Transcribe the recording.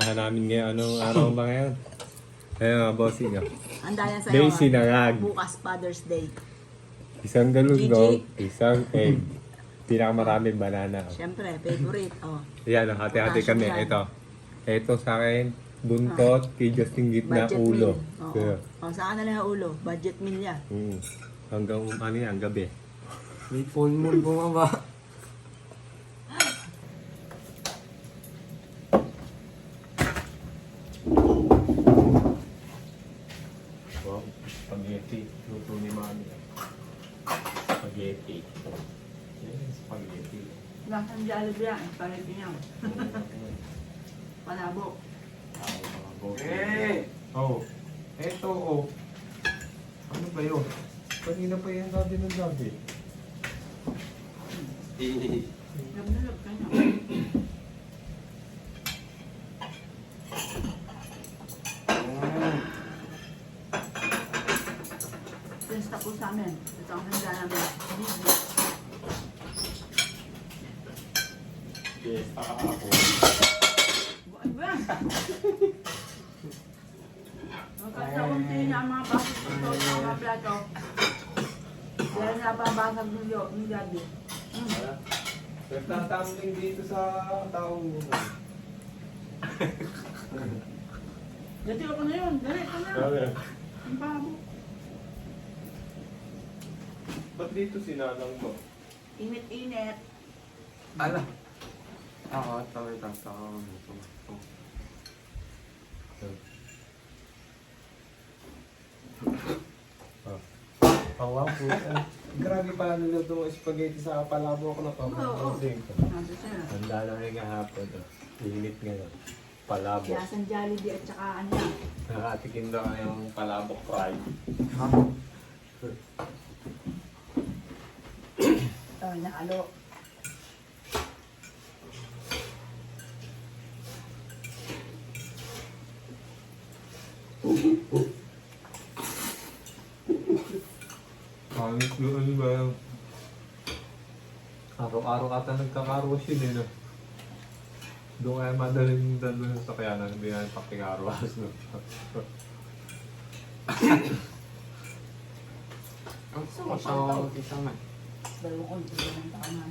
namin ngayon. Anong araw ba ngayon? Ayun mga bossing. Handa yan sa'yo. May sinangag. Bukas Father's Day. Isang galunggong, Gigi. isang egg. Pinakamaraming banana. Siyempre, favorite. Oh. Yan, hati-hati kami. Yan. Ito sa akin, buntot, kay Justin gitna, Budget ulo. meal. Oo. Kaya, Saan na lang ang ulo? Budget meal yan. hanggang ano yan, gabi. May full moon bumaba. Wow, spaghetti. Luto ni Mami. Spaghetti. Yan, spaghetti. Lasang Jollibee yan. Spaghetti niya. Palabok. Eh! Oh, eto oh. Ano ba yun? Kanina pa yan sabi ng gabi. Lab ka niya. Since tapos sa amin. Ito ang handa namin. Yes, ako. Buwan ba? Magkasaunti niya ang mga bakit ito sa mga plato. Dahil napabasag ng gabi. Nagtatambling dito sa taong muna. Dati ako na yun. Dali, ito na. Ang babo. Ba't dito sinanang mo? Init-init. Ala. Ako, tawag ito. Wow, puta. Grabe pala niluto mo spaghetti sa palabo ko na to. Oo. Nandito siya. Handa na rin kahapon. Init ngayon. Palabo. Lasang Jollibee at saka ano. Nakatikim daw yung palabo fry. Ito, nakalo. Pangit yung ano ba yung... Araw-araw ata nagkakaroos yun eh, no? Doon kaya madaling dalawin sa sakyanan, hindi na pakikaroos, no? Ang sama sa kita man. Dalawang konti ng taanan.